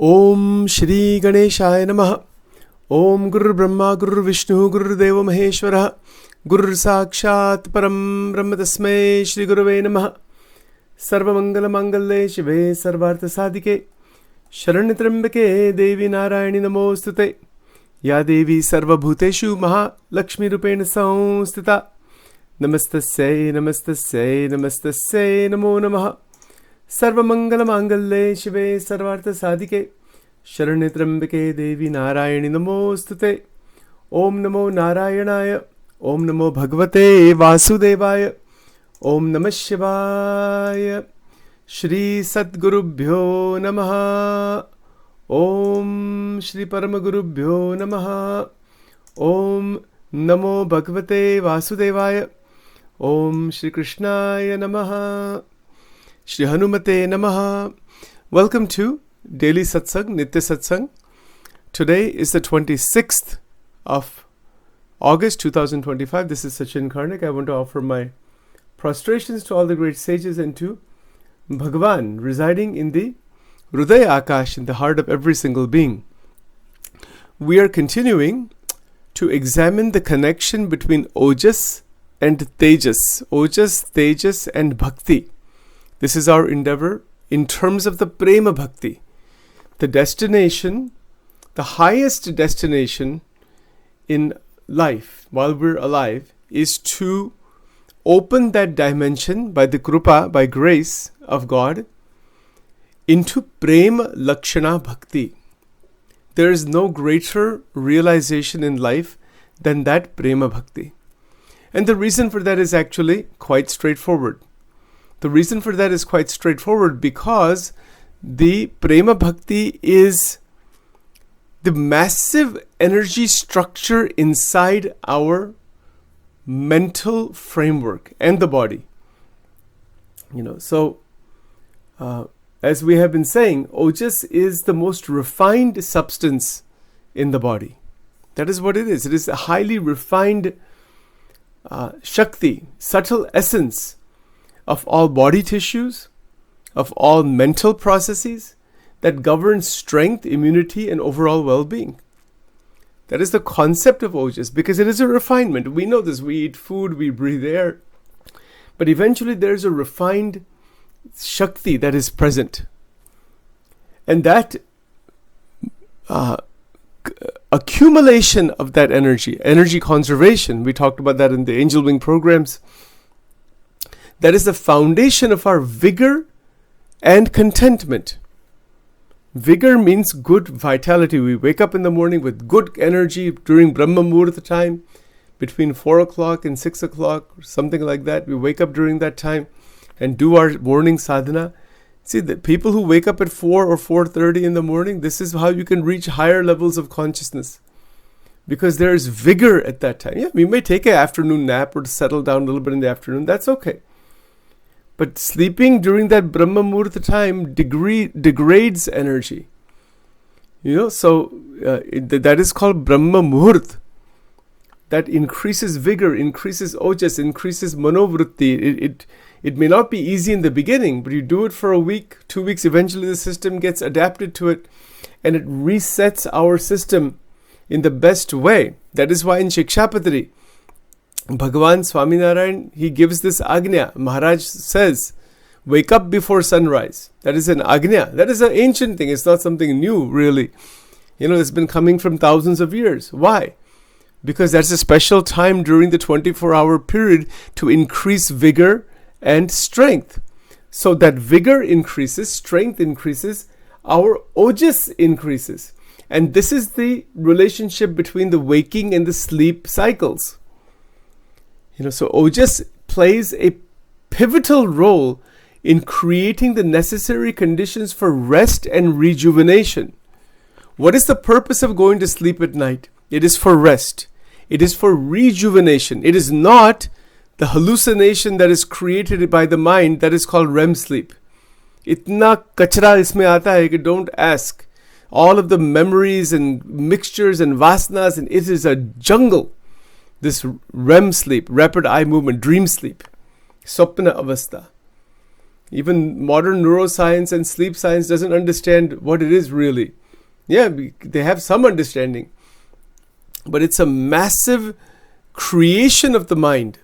Om Shri Ganeshaya Namaha. Om Guru Brahma Guru Vishnu Guru Deva Maheshwara Guru Sakshat Param Brahma Tasmai Shri Gurave Namaha. Sarva Mangala Mangalle Shive Sarvartha Sadike Sharanyatrambake Devi Narayani Namostute. Ya Devi Sarva Bhuteshu Maha Lakshmi Rupena Samstita. Namastasya Namastasya Namastasya Namo Namaha. Sarva Mangala Mangalle Shive Sarvartha Sadike Sharanyatrambake Devi Narayani Namostute. Om Namo Narayanaya. Om Namo Bhagavate Vasudevaya. Om Namah Shivaya. Shri Sadgurubhyo Namaha. Om Shri Paramagurubhyo Namaha. Om Namo Bhagavate Vasudevaya. Om Shri Krishnaya Namaha. Shri Hanumate Namaha. Welcome to Daily Satsang, Nitya Satsang. Today is the 26th of August 2025. This is Sachin Karnik. I want to offer my prostrations to all the great sages and to Bhagavan residing in the Hridaya Akash, in the heart of every single being. We are continuing to examine the connection between Ojas and Tejas. Ojas, Tejas and Bhakti. This is our endeavor in terms of the Prema Bhakti. The destination, the highest destination in life while we're alive is to open that dimension by the Krupa, by grace of God, into Prema Lakshana Bhakti. There is no greater realization in life than that Prema Bhakti. And the reason for that is actually quite straightforward. The reason for that is quite straightforward because the Prema Bhakti is the massive energy structure inside our mental framework and the body. As we have been saying, Ojas is the most refined substance in the body. That is what it is. It is a highly refined Shakti, subtle essence of all body tissues, of all mental processes that govern strength, immunity, and overall well-being. That is the concept of Ojas because it is a refinement. We know this. We eat food, we breathe air. But eventually there is a refined Shakti that is present. And that accumulation of that energy conservation, we talked about that in the Angel Wing programs, that is the foundation of our vigor and contentment. Vigor means good vitality. We wake up in the morning with good energy during Brahma Muhurta time, between 4 o'clock and 6 o'clock, or something like that. We wake up during that time and do our morning sadhana. See, the people who wake up at 4 or 4:30 in the morning, this is how you can reach higher levels of consciousness. Because there is vigor at that time. Yeah, we may take an afternoon nap or settle down a little bit in the afternoon. That's okay. But sleeping during that Brahma Muhurta time degrades energy. That is called Brahma Muhurt. That increases vigor, increases Ojas, increases Manovritti. It may not be easy in the beginning, but you do it for a week, 2 weeks, eventually the system gets adapted to it and it resets our system in the best way. That is why in Shikshapatri, Bhagavan Swaminarayan, he gives this Agnya. Maharaj says, wake up before sunrise. That is an Agnya. That is an ancient thing. It's not something new, really. It's been coming from thousands of years. Why? Because that's a special time during the 24-hour period to increase vigor and strength. So that vigor increases, strength increases, our Ojas increases. And this is the relationship between the waking and the sleep cycles. So Ojas plays a pivotal role in creating the necessary conditions for rest and rejuvenation. What is the purpose of going to sleep at night? It is for rest. It is for rejuvenation. It is not the hallucination that is created by the mind that is called REM sleep. Itna kachra isme aata hai ki don't ask. All of the memories and mixtures and vasanas, and it is a jungle. This REM sleep, rapid eye movement, dream sleep, Swapna Avastha. Even modern neuroscience and sleep science doesn't understand what it is really. Yeah, they have some understanding. But it's a massive creation of the mind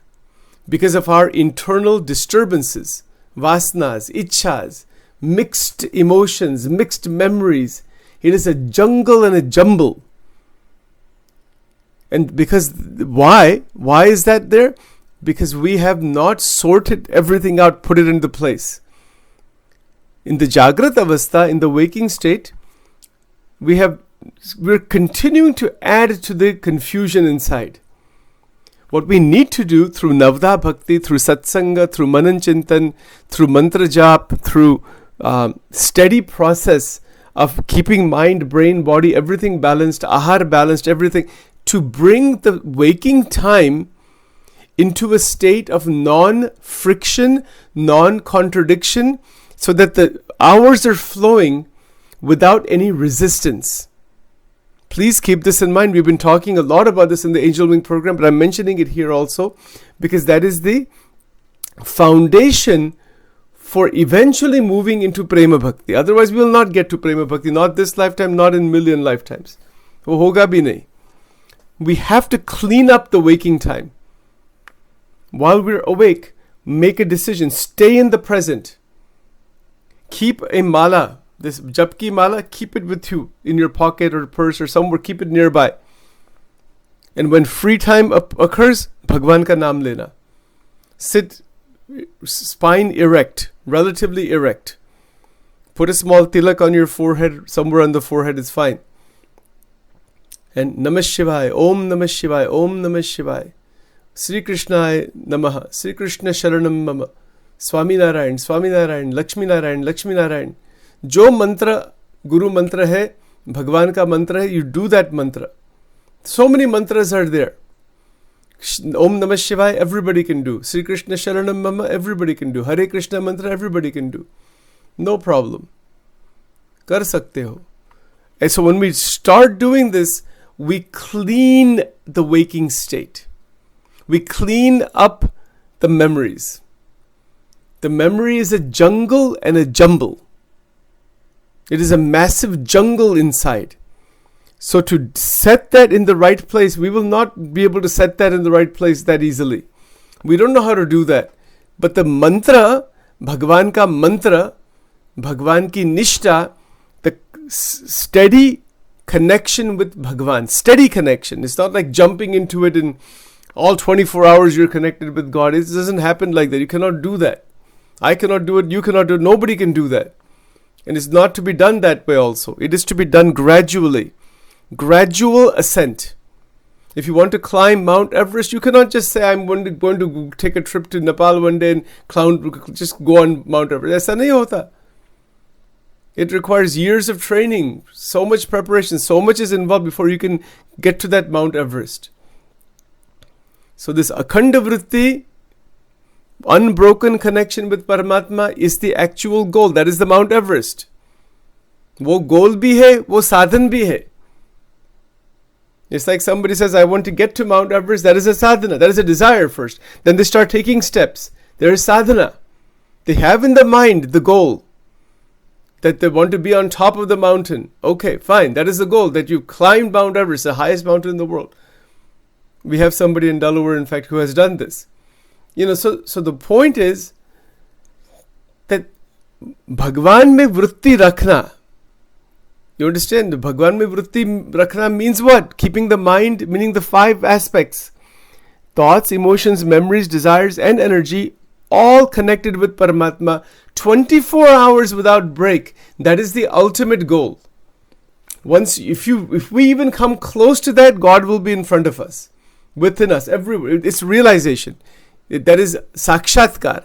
because of our internal disturbances, vasanas, ichhas, mixed emotions, mixed memories. It is a jungle and a jumble. And because, why? Why is that there? Because we have not sorted everything out, put it into place. In the Jagrat Avastha, in the waking state, we're continuing to add to the confusion inside. What we need to do through Navda Bhakti, through Satsanga, through Manan Chintan, through Mantra Jap, through steady process of keeping mind, brain, body, everything balanced, ahar balanced, everything, to bring the waking time into a state of non-friction, non-contradiction, so that the hours are flowing without any resistance. Please keep this in mind. We've been talking a lot about this in the Angel Wing program, but I'm mentioning it here also because that is the foundation for eventually moving into Prema Bhakti. Otherwise, we will not get to Prema Bhakti. Not this lifetime, not in million lifetimes. Wo hoga bhi nahi. We have to clean up the waking time. While we're awake, make a decision. Stay in the present. Keep a mala. This Japki mala, keep it with you in your pocket or purse or somewhere. Keep it nearby. And when free time occurs, Bhagwan ka naam lena. Sit, spine erect, relatively erect. Put a small tilak on your forehead, somewhere on the forehead is fine. And Namah Shivaya, Om Namah Shivaya, Om Namah Shivaya. Sri Krishnaya Namaha, Sri Krishna Sharanam Mama. Swami Narayan, Swami Narayan, Lakshmi Narayan, Lakshmi Narayan. जो मंत्र गुरु मंत्र है, भगवान का मंत्र है, you do that mantra. So many mantras are there. Om Namah Shivaya, everybody can do. Sri Krishna Sharanam Mama, everybody can do. Hare Krishna mantra, everybody can do. No problem. Kar sakte ho. And so when we start doing this, we clean the waking state. We clean up the memories. The memory is a jungle and a jumble. It is a massive jungle inside. So to set that in the right place, we will not be able to set that in the right place that easily. We don't know how to do that. But the mantra, Bhagwan ka mantra, Bhagwan ki nishta, the steady connection with Bhagwan, steady connection. It's not like jumping into it in all 24 hours you're connected with God. It doesn't happen like that. You cannot do that. I cannot do it. You cannot do it. Nobody can do that. And it's not to be done that way also. It is to be done gradually. Gradual ascent. If you want to climb Mount Everest, you cannot just say, I'm going to take a trip to Nepal one day and just go on Mount Everest. Aisa nahi hota. It requires years of training, so much preparation, so much is involved before you can get to that Mount Everest. So this Akhanda Vritti, unbroken connection with Paramatma, is the actual goal. That is the Mount Everest. वो goal भी है, वो साधन भी है. It's like somebody says, I want to get to Mount Everest. That is a sadhana. That is a desire first. Then they start taking steps. There is sadhana. They have in the mind the goal that they want to be on top of the mountain. Okay, fine. That is the goal, that you climb Mount Everest, the highest mountain in the world. We have somebody in Delaware, in fact, who has done this. So the point is that Bhagwan mein vritti rakhna. You understand? Bhagwan mein vritti rakhna means what? Keeping the mind, meaning the 5 aspects. Thoughts, emotions, memories, desires, and energy, all connected with Paramatma, 24 hours without break. That is the ultimate goal. If we even come close to that, God will be in front of us, within us, everywhere. It's realization. That is sakshatkar.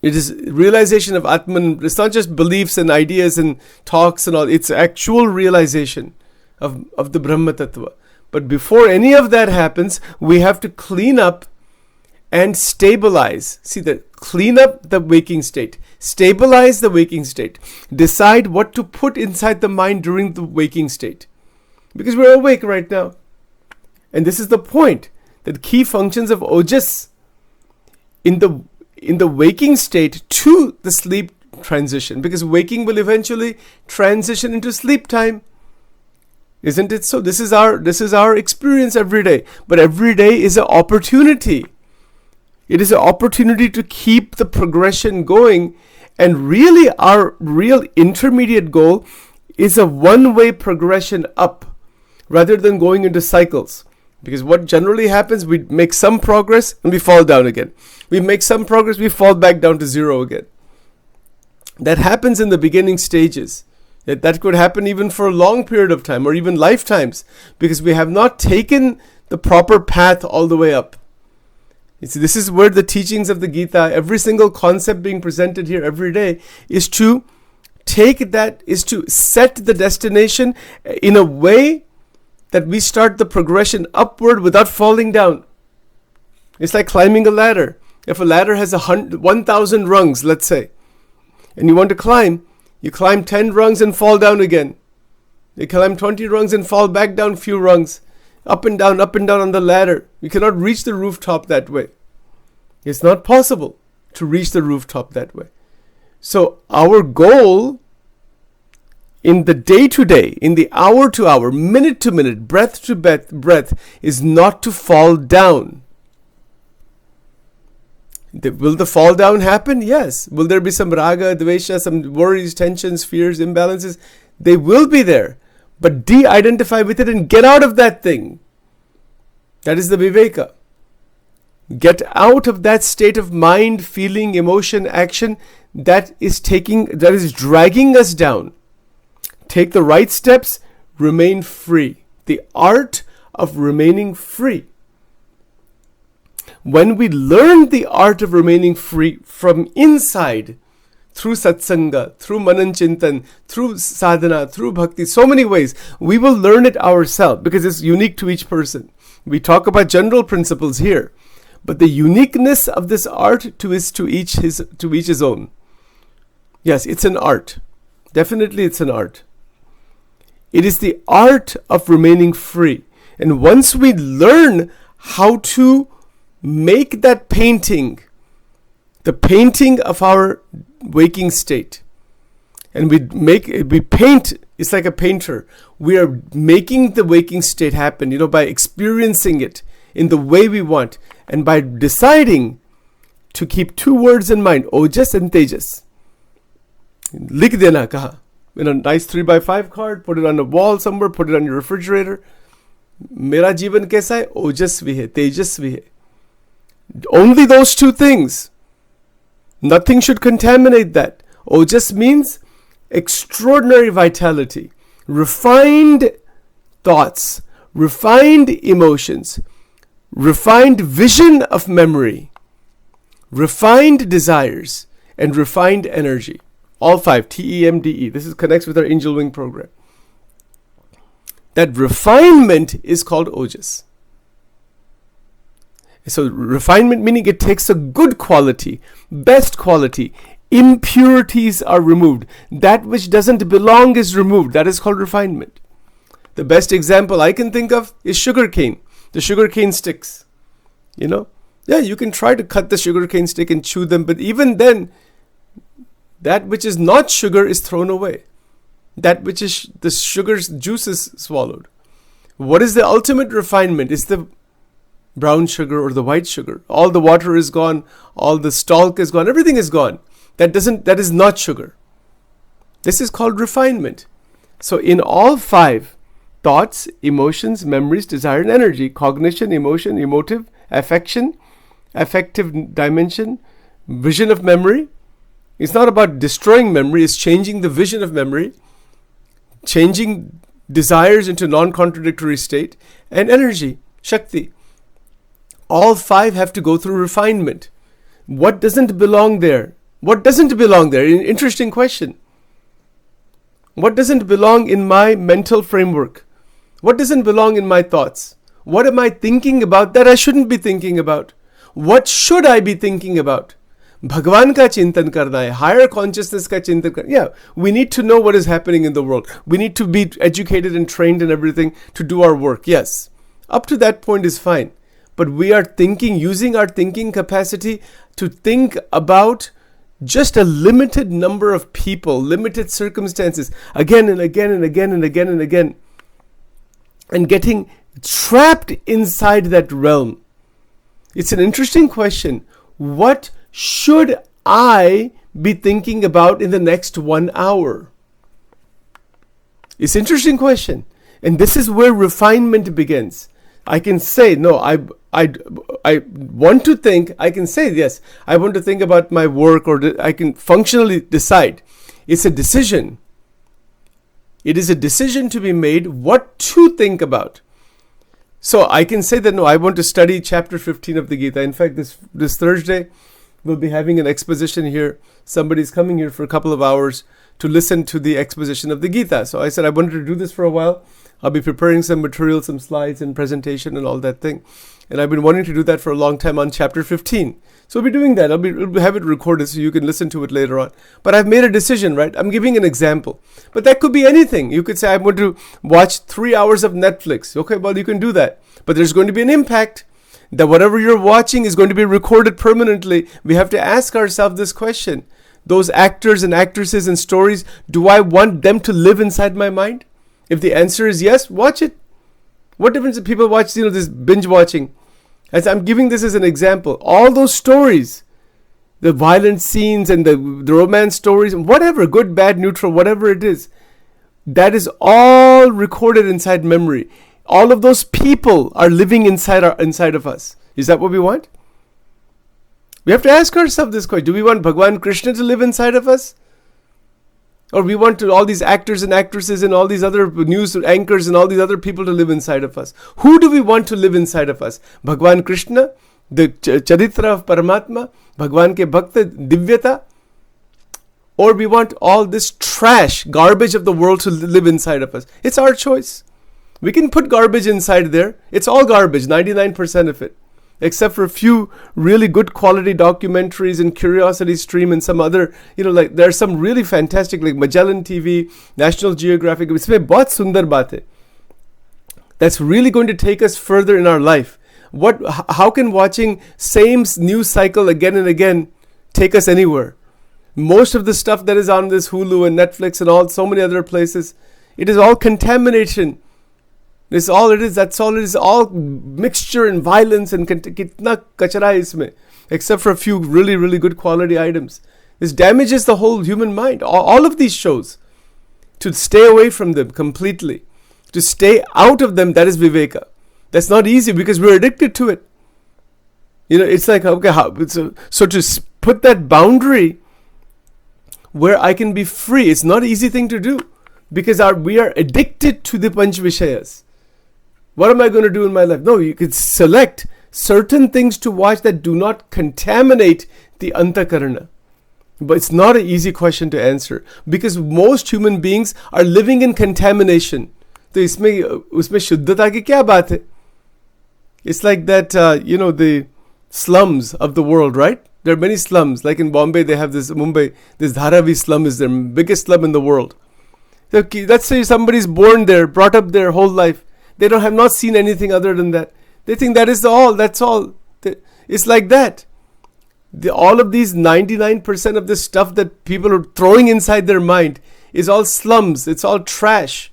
It is realization of Atman. It's not just beliefs and ideas and talks and all. It's actual realization of the Brahma Tattva. But before any of that happens, we have to clean up and stabilize. See, clean up the waking state. Stabilize the waking state. Decide what to put inside the mind during the waking state. Because we're awake right now. And this is the point. That key functions of Ojas in in the waking state to the sleep transition, because waking will eventually transition into sleep time. Isn't it so? This is our experience every day. But every day is an opportunity. It is an opportunity to keep the progression going. And really, our real intermediate goal is a one-way progression up rather than going into cycles. Because what generally happens, we make some progress and we fall down again. We make some progress, we fall back down to zero again. That happens in the beginning stages. That could happen even for a long period of time or even lifetimes, because we have not taken the proper path all the way up. This is where the teachings of the Gita, every single concept being presented here every day, is to set the destination in a way that we start the progression upward without falling down. It's like climbing a ladder. If a ladder has 1,000 rungs, let's say, and you want to climb, you climb 10 rungs and fall down again. You climb 20 rungs and fall back down few rungs. Up and down on the ladder. You cannot reach the rooftop that way. It's not possible to reach the rooftop that way. So our goal in the day-to-day, in the hour-to-hour, minute-to-minute, breath-to-breath, is not to fall down. Will the fall down happen? Yes. Will there be some raga, dvesha, some worries, tensions, fears, imbalances? They will be there. But de-identify with it and get out of that thing. That is the viveka. Get out of that state of mind, feeling, emotion, action that is dragging us down. Take the right steps, remain free. The art of remaining free. When we learn the art of remaining free from inside, through satsanga, through manan chintan, through sadhana, through bhakti, so many ways, we will learn it ourselves because it's unique to each person. We talk about general principles here, but the uniqueness of this art to each his own. Yes, it's an art. Definitely it's an art. It is the art of remaining free. And once we learn how to make that painting, the painting of our waking state, and we paint, it's like a painter. We are making the waking state happen, by experiencing it in the way we want, and by deciding to keep two words in mind, Ojas and Tejas. Likh dena kaha. In a nice 3x5 card, put it on a wall somewhere, put it on your refrigerator. Mera जीवन कैसा है? ओजस्वी है, तेजस्वी है. Only those two things. Nothing should contaminate that. Ojas means extraordinary vitality, refined thoughts, refined emotions, refined vision of memory, refined desires, and refined energy. All five, TEMDE. This connects with our Angel Wing program. That refinement is called Ojas. So refinement meaning it takes a good quality, best quality. Impurities are removed. That which doesn't belong is removed. That is called refinement. The best example I can think of is sugarcane. The sugarcane sticks. Yeah, you can try to cut the sugarcane stick and chew them, but even then, that which is not sugar is thrown away. That which is the sugar's juice is swallowed. What is the ultimate refinement? It's the brown sugar or the white sugar. All the water is gone. All the stalk is gone. Everything is gone. That is not sugar. This is called refinement. So in all five, thoughts, emotions, memories, desire, and energy, cognition, emotion, emotive, affection, affective dimension, vision of memory. It's not about destroying memory, it's changing the vision of memory, changing desires into non-contradictory state, and energy, Shakti. All five have to go through refinement. What doesn't belong there? What doesn't belong there? Interesting question. What doesn't belong in my mental framework? What doesn't belong in my thoughts? What am I thinking about that I shouldn't be thinking about? What should I be thinking about? Bhagwan ka chintan karna hai, higher consciousness ka chintan karna. Yeah, we need to know what is happening in the world. We need to be educated and trained and everything to do our work. Yes, up to that point is fine. But we are using our thinking capacity to think about just a limited number of people, limited circumstances, again and again and again and again and again, and getting trapped inside that realm. It's an interesting question. What should I be thinking about in the next 1 hour? It's an interesting question. And this is where refinement begins. I can say, no, I want to think. I can say, yes, I want to think about my work, or I can functionally decide. It's a decision. It is a decision to be made what to think about. So I can say that, no, I want to study chapter 15 of the Gita. In fact, this Thursday, we'll be having an exposition here. Somebody's coming here for a couple of hours to listen to the exposition of the Gita. So I said I wanted to do this for a while. I'll be preparing some material, some slides and presentation and all that thing. And I've been wanting to do that for a long time on chapter 15. So we'll be doing that. I'll have it recorded so you can listen to it later on. But I've made a decision, right? I'm giving an example. But that could be anything. You could say, I want to watch 3 hours of Netflix. Okay, well, you can do that. But there's going to be an impact. That whatever you're watching is going to be recorded permanently. We have to ask ourselves this question. Those actors and actresses and stories, do I want them to live inside my mind? If the answer is yes, watch it. What difference if people watch, this binge watching? As I'm giving this as an example, all those stories, the violent scenes and the romance stories, whatever, good, bad, neutral, whatever it is, that is all recorded inside memory. All of those people are living inside of us. Is that what we want? We have to ask ourselves this question. Do we want Bhagwan Krishna to live inside of us? Or we want all these actors and actresses and all these other news anchors and all these other people to live inside of us? Who do we want to live inside of us? Bhagwan Krishna, the Charitra of Paramatma, Bhagwan ke Bhakta, Divyata? Or we want all this trash, garbage of the world to live inside of us? It's our choice. We can put garbage inside there. It's all garbage, 99% of it. Except for a few really good quality documentaries and Curiosity Stream and some other, there are some really fantastic, like Magellan TV, National Geographic. Isme bahut sundar baat hai. That's really going to take us further in our life. How can watching same news cycle again and again take us anywhere? Most of the stuff that is on this Hulu and Netflix and so many other places, it is all contamination. This all it is. That's all it is. All mixture and violence and kitna kachara hai isme, except for a few really, really good quality items. This damages the whole human mind. All of these shows. To stay away from them completely, to stay out of them, that is viveka. That's not easy because we're addicted to it. It's like, okay, so to put that boundary where I can be free, it's not an easy thing to do because we are addicted to the Panch Vishayas. What am I going to do in my life? No, you could select certain things to watch that do not contaminate the Antakarana. But it's not an easy question to answer because most human beings are living in contamination. So usme shuddhata ki kya baat hai? It's like that, the slums of the world, right? There are many slums. Like in Bombay, they have Mumbai, this Dharavi slum is the biggest slum in the world. So let's say somebody's born there, brought up their whole life. They have not seen anything other than that. They think that is all. That's all. It's like that. All of these 99% of this stuff that people are throwing inside their mind is all slums. It's all trash.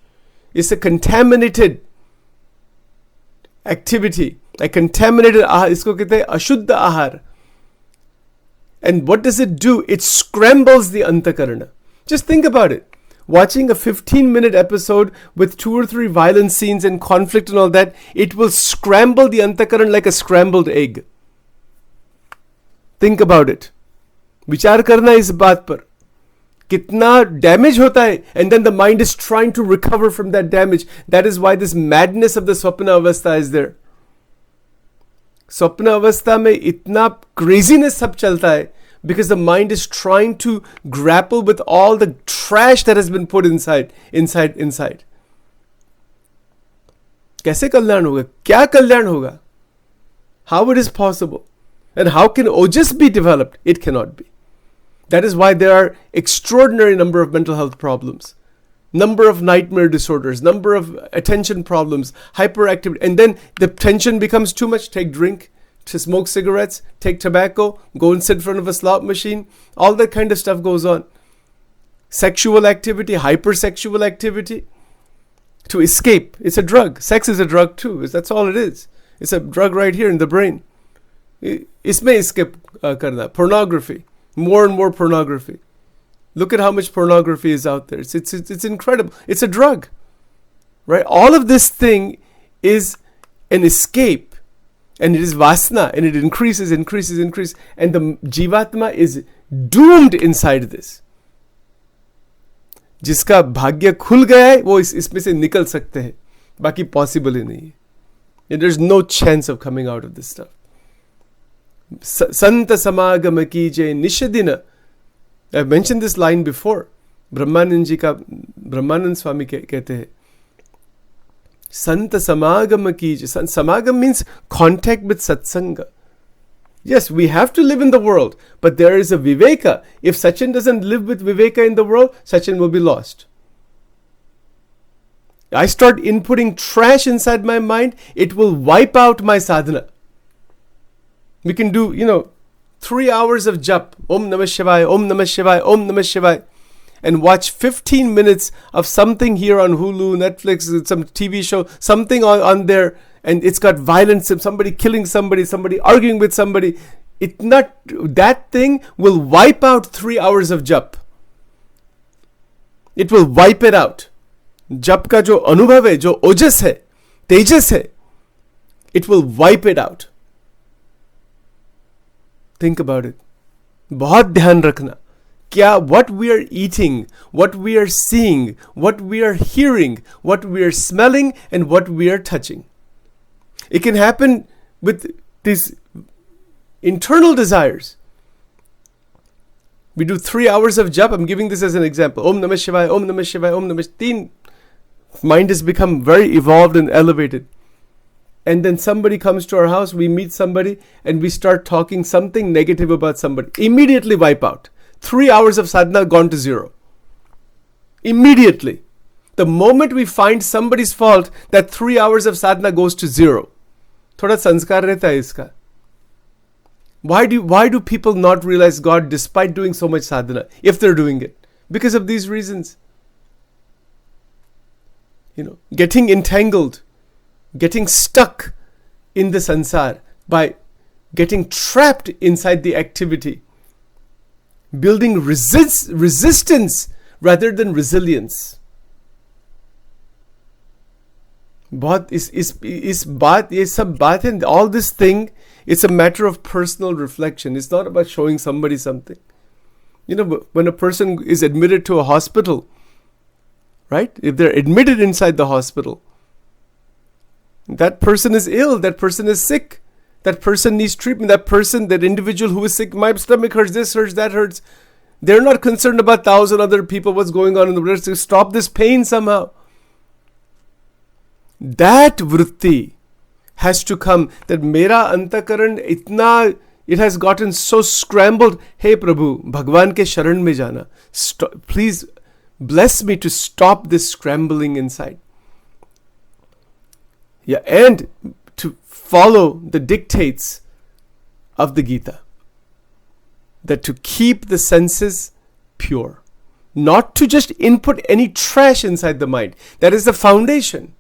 It's a contaminated activity. A contaminated ahar. Isko kehte hai ashuddha ahar. And what does it do? It scrambles the antakarana. Just think about it. Watching a 15-minute episode with 2 or 3 violent scenes and conflict and all that, it will scramble the antakaran like a scrambled egg. Think about it. Vichar karna is baat par. Kitna damage hota hai, and then the mind is trying to recover from that damage. That is why this madness of the Swapna Avastha is there. Swapna Avastha mein itna craziness sab chalta hai. Because the mind is trying to grapple with all the trash that has been put inside. Kaise kalyan hoga? Kya kalyan hoga? How it is possible? And how can Ojas be developed? It cannot be. That is why there are extraordinary number of mental health problems. Number of nightmare disorders. Number of attention problems. Hyperactivity. And then the tension becomes too much. Take drink. to smoke cigarettes, take tobacco, go and sit in front of a slot machine. All that kind of stuff goes on. Sexual activity, hypersexual activity. To escape. It's a drug. Sex is a drug too. That's all it is. It's a drug right here in the brain. Isme escape karna. Pornography. More and more pornography. Look at how much pornography is out there. It's incredible. It's a drug. Right? All of this thing is an escape. And it is vasana. And it increases. And the Jivatma is doomed inside this. जिसका भाग्य खुल गया है वो इसमें से निकल सकते हैं बाकी पॉसिबल ही नहीं है there's no chance of coming out of this stuff संत समागम कीजे निषदिन I've mentioned this line before ब्रह्मानंद स्वामी कहते हैं संत समागम कीजे समागम means contact with satsanga. Yes, we have to live in the world, but there is a viveka. If Sachin doesn't live with viveka in the world, Sachin will be lost. I start inputting trash inside my mind, it will wipe out my sadhana. We can do, 3 hours of jap, Om Namah Shivaya, Om Namah Shivaya, Om Namah Shivaya, and watch 15 minutes of something here on Hulu, Netflix, some TV show, something on there, and it's got violence, somebody killing somebody arguing with somebody. That thing will wipe out 3 hours of jap. It will wipe it out. Jap ka jo anubhav hai, jo ojas hai, tejas hai, it will wipe it out. Think about it. बहुत ध्यान रखना. What we are eating, what we are seeing, what we are hearing, what we are smelling, and what we are touching. It can happen with these internal desires. We do 3 hours of jap. I'm giving this as an example. Om Namah Shivaya, Om Namah Shivaya, Om Namah Shivaya. Mind has become very evolved and elevated. And then somebody comes to our house, we meet somebody, and we start talking something negative about somebody. Immediately wipe out. 3 hours of sadhana gone to zero. Immediately. The moment we find somebody's fault, that 3 hours of sadhana goes to zero. Thoda sanskar rehta hai iska. Why do people not realize God despite doing so much sadhana, if they're doing it? Because of these reasons. Getting entangled, getting stuck in the sansar by getting trapped inside the activity, building resistance rather than resilience. ये सब बात है. All this thing, it's a matter of personal reflection. It's not about showing somebody something. When a person is admitted to a hospital, right? If they're admitted inside the hospital, that person is ill, that person is sick, that person needs treatment, that individual who is sick, my stomach hurts, this hurts, that hurts. They're not concerned about 1,000 other people, what's going on in the world, to stop this pain somehow. That vritti has to come, that mera antakaran itna, it has gotten so scrambled. Hey Prabhu, Bhagwan ke sharan mein jana. Please bless me to stop this scrambling inside. Yeah, and to follow the dictates of the Gita. That to keep the senses pure. Not to just input any trash inside the mind. That is the foundation.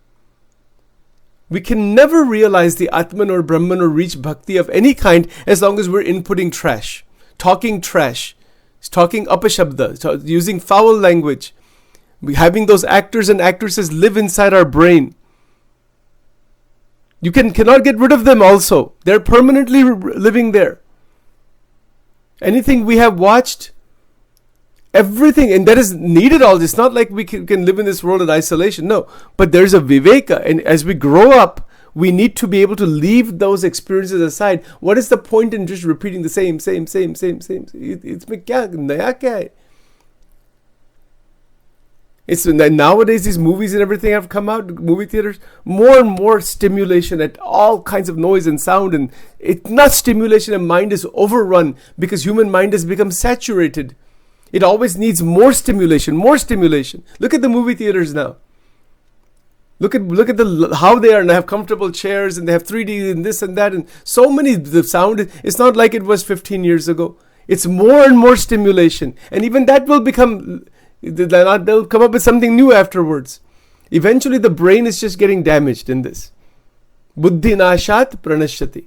We can never realize the Atman or Brahman or reach Bhakti of any kind as long as we're inputting trash. Talking apashabda, using foul language. Having those actors and actresses live inside our brain. You cannot get rid of them also. They're permanently living there. Anything we have watched, everything, and that is needed all this. It's not like we can live in this world in isolation. No, but there's a viveka, and as we grow up, we need to be able to leave those experiences aside. What is the point in just repeating the same? It's naya kya hai? It's nowadays these movies and everything have come out, movie theaters, more and more stimulation at all kinds of noise and sound, and it's not stimulation, and mind is overrun because human mind has become saturated. It always needs more stimulation. Look at the movie theaters now. Look at how they are, and they have comfortable chairs, and they have 3D and this and that, and so many. The sound, it's not like it was 15 years ago. It's more and more stimulation, and even that will become. They'll come up with something new afterwards. Eventually, the brain is just getting damaged in this. Buddhi nashat pranashyati.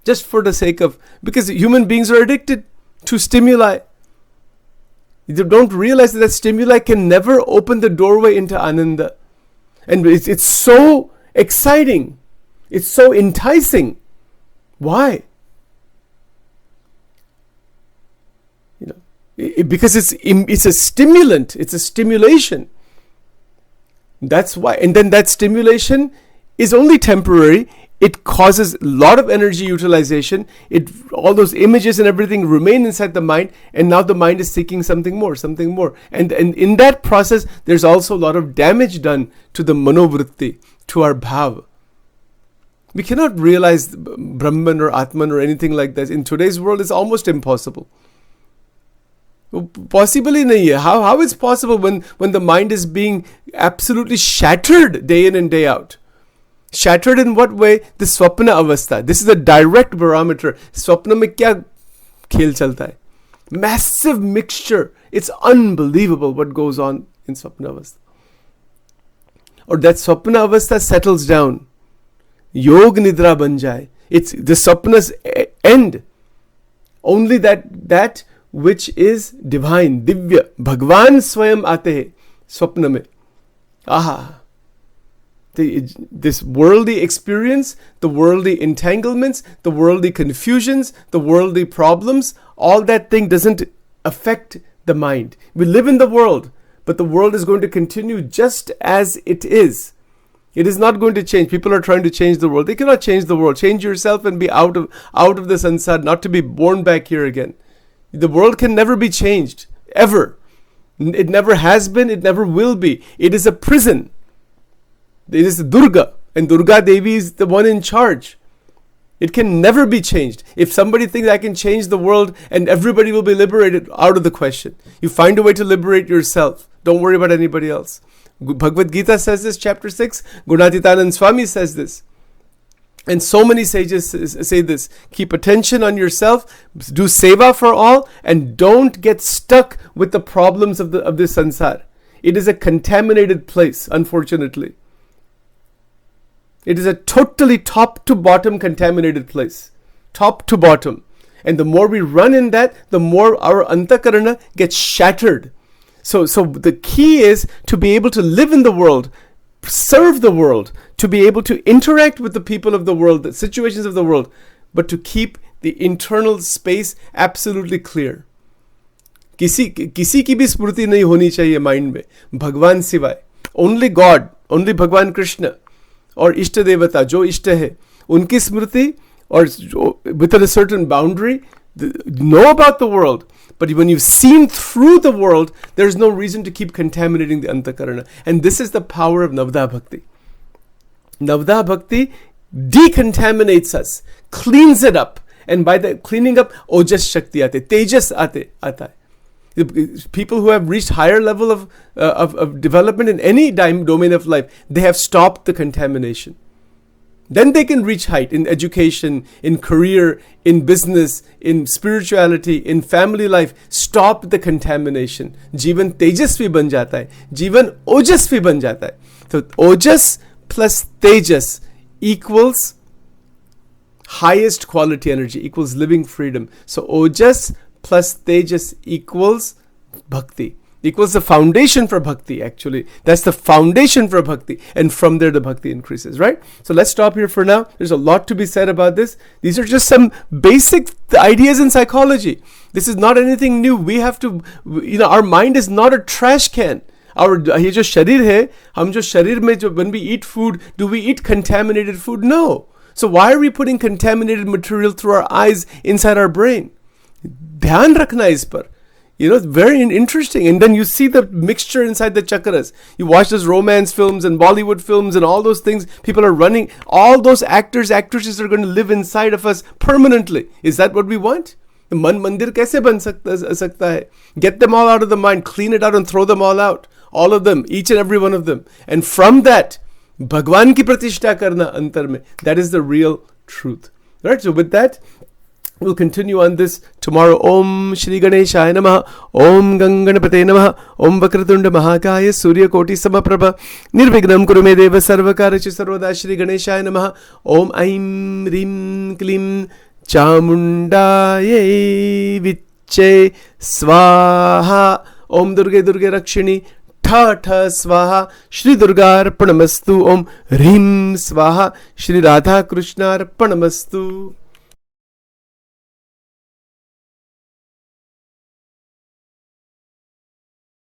Just for the sake of, because human beings are addicted to stimuli. You don't realize that stimuli can never open the doorway into ananda. And it's so exciting. It's so enticing. Why? Because it's a stimulant. It's a stimulation. That's why. And then that stimulation is only temporary. It causes a lot of energy utilization. All those images and everything remain inside the mind, and now the mind is seeking something more. And in that process, there's also a lot of damage done to the manovritti, to our bhav. We cannot realize Brahman or Atman or anything like that. In today's world, it's almost impossible. Possibly nahi hai. How is possible when the mind is being absolutely shattered day in and day out? Shattered in what way? The swapna avastha. This is a direct barometer. Swapna mein kya khel chalta hai? Massive mixture. It's unbelievable what goes on in swapna avastha. Or that swapna avastha settles down. Yog nidra ban jaye. It's the swapna's end. Only that which is divine, divya. Bhagwan swayam aate hai swapna mein. Aha. This worldly experience, the worldly entanglements, the worldly confusions, the worldly problems, all that thing doesn't affect the mind. We live in the world, but the world is going to continue just as it is. It is not going to change. People are trying to change the world. They cannot change the world. Change yourself and be out of the sansar, not to be born back here again. The world can never be changed, ever. It never has been, it never will be. It is a prison. It is Durga, and Durga Devi is the one in charge. It can never be changed. If somebody thinks I can change the world and everybody will be liberated, out of the question. You find a way to liberate yourself. Don't worry about anybody else. Bhagavad Gita says this, chapter 6. Gunatitanand Swami says this. And so many sages say this. Keep attention on yourself, do seva for all, and don't get stuck with the problems of this sansar. It is a contaminated place, unfortunately. It is a totally top to bottom contaminated place. Top to bottom. And the more we run in that, the more our antakarana gets shattered. So the key is to be able to live in the world, serve the world, to be able to interact with the people of the world, the situations of the world, but to keep the internal space absolutely clear. किसी की भी स्मृति नहीं होनी चाहिए mind में भगवान सिवाय. Only God, only भगवान कृष्ण और इष्ट देवता जो इष्ट है उनकी स्मृति or within a certain boundary, know about the world. But when you've seen through the world, there's no reason to keep contaminating the antakarana. And this is the power of Navda Bhakti. Navda Bhakti decontaminates us, cleans it up. And by the cleaning up, Ojas Shakti aate, Tejas aata hai. People who have reached higher level of development in any domain of life, they have stopped the contamination. Then they can reach height in education, in career, in business, in spirituality, in family life. Stop the contamination. Jivan tejasvi ban jata hai. Jivan ojasvi ban jata hai. So ojas plus tejas equals highest quality energy, equals living freedom. So ojas plus tejas equals bhakti. Equals the foundation for bhakti, actually. That's the foundation for bhakti. And from there, the bhakti increases, right? So let's stop here for now. There's a lot to be said about this. These are just some basic ideas in psychology. This is not anything new. We have to, our mind is not a trash can. ये जो शरीर है, हम जो शरीर में when we eat food, do we eat contaminated food? No. So why are we putting contaminated material through our eyes inside our brain? ध्यान रखना इस पर. Very interesting. And then you see the mixture inside the chakras. You watch those romance films and Bollywood films and all those things. People are running. All those actors, actresses are going to live inside of us permanently. Is that what we want? तो मन मंदिर कैसे बन सकता है? Get them all out of the mind, clean it out and throw them all out, all of them, each and every one of them, and from that भगवान की प्रतिष्ठा करना अंतर में. That is the real truth. Right, so with that we'll continue on this tomorrow. Om Shri Ganeshaya Namaha. Om Ganganapate Namaha. Om Vakratunda Mahakaya Suryakoti Samaprabha. Nirvignam Kuru Me Deva Sarvakarachu Sarvada. Shri Ganeshaya Namaha. Om Aim Rim Klim Chamundaye Viche Swaha. Om Durge Durge Rakshini ठा ठा स्वाहा. श्री दुर्गार्पणमस्तु. ओम ह्रीं स्वाहा. श्री राधा कृष्णार्पणमस्तु.